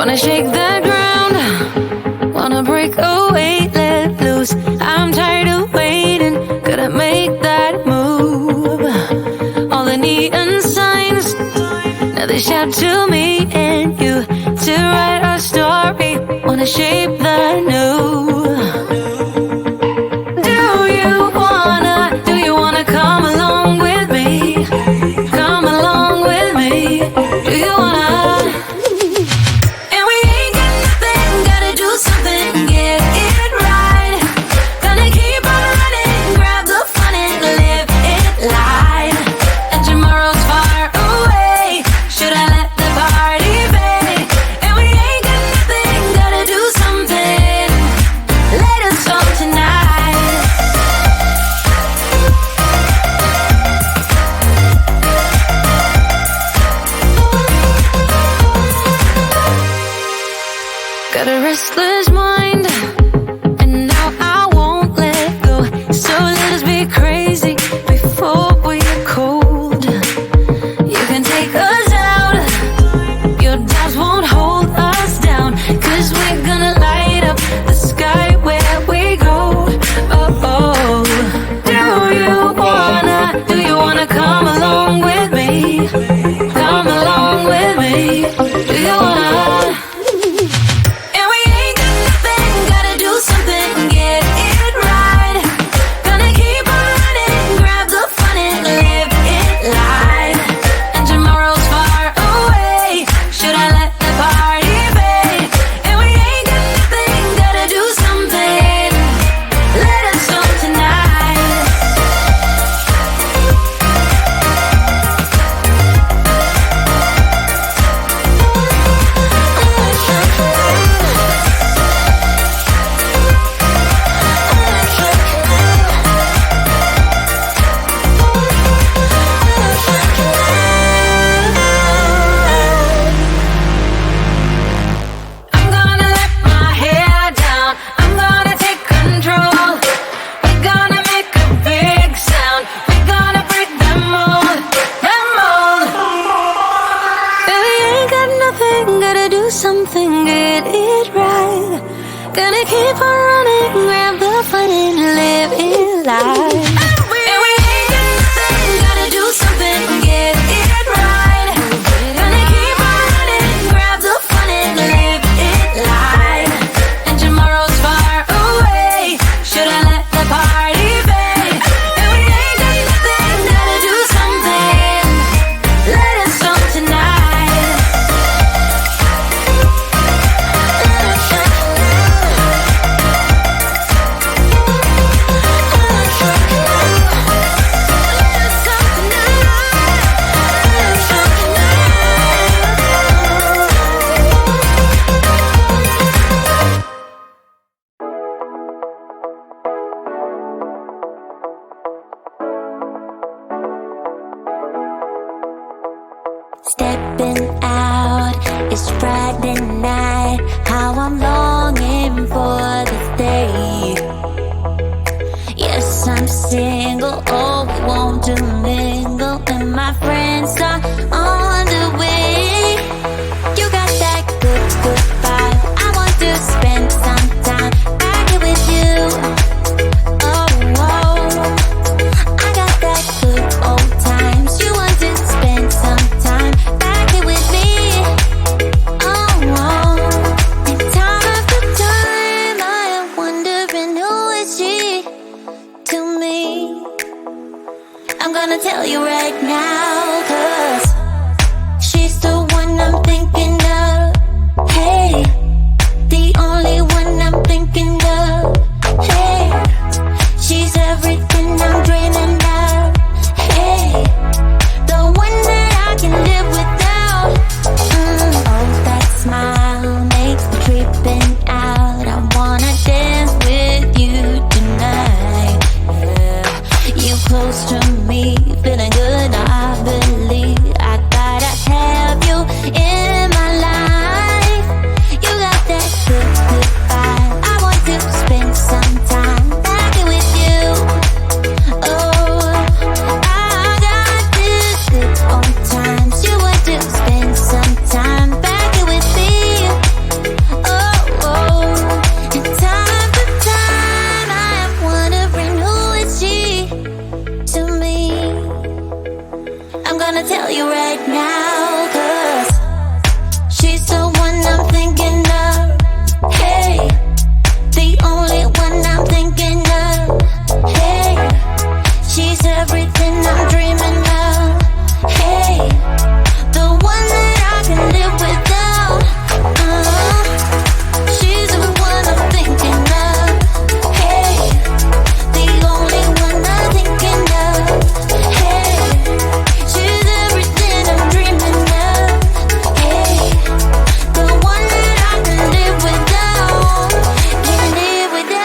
Wanna shake the ground, wanna break away, let loose. I'm tired of waiting, gotta make that move. All the neon signs, now they shout to me and you to write our story, wanna shape the new. Do you wanna come along with me? Come along with me. Do you wanna? And we ain't got nothing, gotta do something, get it right. Gonna keep on running, grab the fun and live it live. And tomorrow's far away, should I let the party fade? And we ain't got nothing, gotta do something, let us on tonight. Got a restless mind, and now I won't let go. So let us be crazy before we get cold. You can take us out, your doubts won't hold us down, 'cause we're gonna light up the sky where we go. Oh, oh. Do you wanna come along with me? Come along with me. Do you wanna? Something, get it right. Gonna keep on running, grab the fun and live it live. And we ain't got nothing, gotta do something, get it right. Gonna keep on running, grab the fun and live it live. And tomorrow's far away, should I let the party fade? And we ain't got nothing, gotta do something, let us on tonight. Stepping out, it's Friday night. How I'm longing for this day. Yes, I'm single, oh, we want to mingle, and my friends are on the way. You got that good, good vibe. I want to spend some time back here with you. Oh, oh, I got that good old times. You want to spend some time back here with me. Oh, oh, and time after time I am wondering who is she to me. I'm gonna tell you right now, 'cause she's the one I'm thinking of. Hey, the only one I'm thinking of. Hey, she's everything I'm dreaming of. Hey, the one that I can live without. Oh, that smile makes me creeping out. I wanna dance with you tonight. Yeah, you close to me, feeling good. I believe I gotta have you in my life. You got that good, good vibe. I want to spend some time back here with you. Oh, I got this good old times. You want to spend some time back here with me. gonna tell you right now, 'cause she's the one I'm thinking of. Hey, the only one I'm thinking of. Hey, she's everything I'm dreaming of. Hey, the one that I can live without. She's the one I'm thinking of. Hey, the only one I'm thinking of. Hey, she's everything I'm dreaming of. Hey, the one that I can live without. Can live without.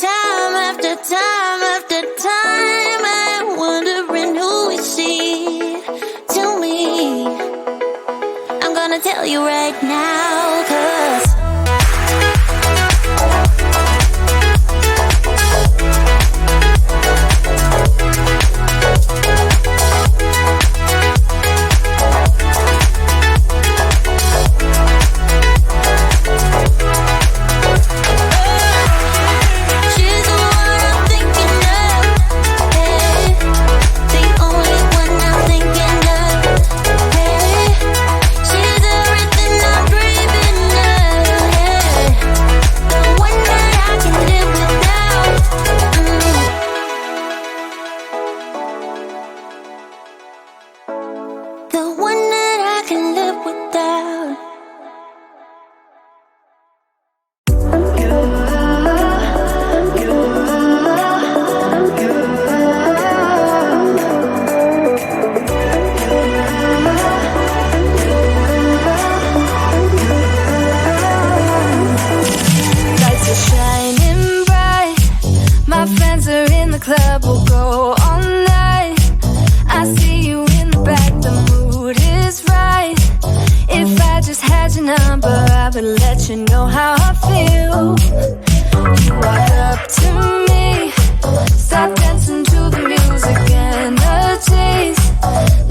Time after time after time, I'm wondering who is she to me. I'm gonna tell you right now, 'cause she's the one I'm thinking of. Hey, the only one I'm thinking of. Hey, she's everything I'm dreaming of. Hey, the one that I can live without. The one that I can live without. Lights are shining bright. My friends are in the club, we'll go all night. I see you in the back, the mood is right. If I just had your number, I would let you know how I feel. You walk up to me, start dancing to the music and the chase.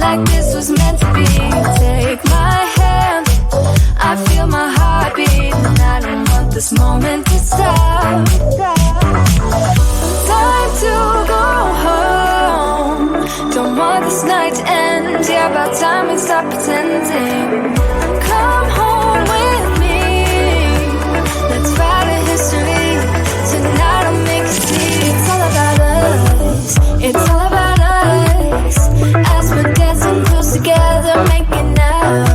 Like this was meant to be. Take my hand, I feel my heart beat, and I don't want this moment to stop. Time to go home. Don't want this night to end. Yeah, about time we stop pretending. Come home with me. Let's write a history. Tonight I'll make you see. It's all about us. It's all about us. As we're dancing close together, making out.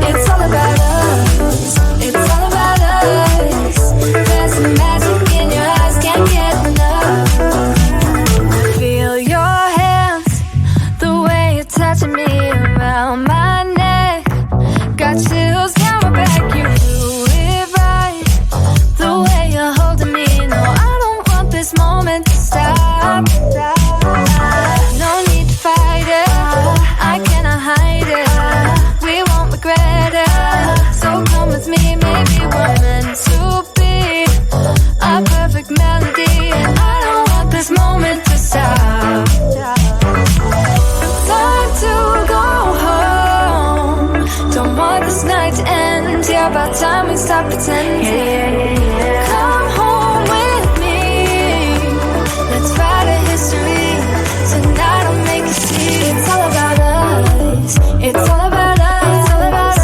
It's all about us. It's all about us. There's some magic in your eyes, can't get enough. Feel your hands, the way you're touching me around my neck. Got chills down my back, you do it right. The way you're holding me, no, I don't want this moment to stop. No need to fight it, I cannot hide it. We won't regret it, so come with me, maybe we're meant to be. A perfect melody, and I don't want this moment to stop. Time to go home. Don't want this night to end. Yeah, about time we stop pretending. Come home with me. Let's write a history. Tonight I'll make you see. It's all about us. It's all about us. It's all about us.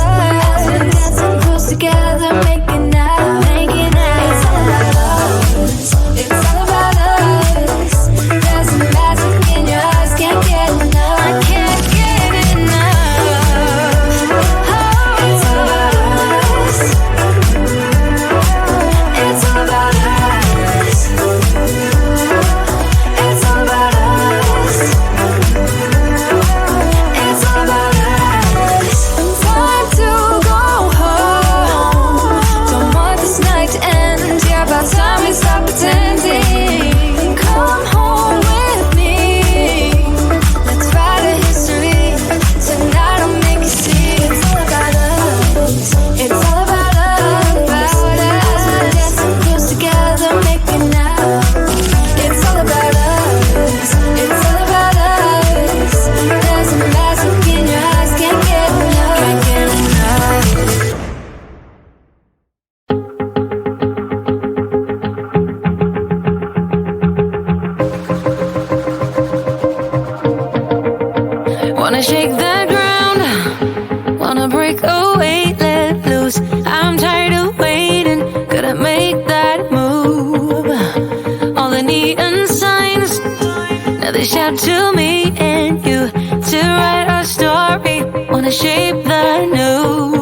As we're dancing close together, making out, making out. It's all about us. It's all about us. There's some magic in your eyes, can't get enough. I can't get enough. Oh, it's all about us. Wanna shake the ground, wanna break away, let loose. I'm tired of waiting, gotta make that move. All the neon signs, now they shout to me and you to write our story. Wanna shape the news.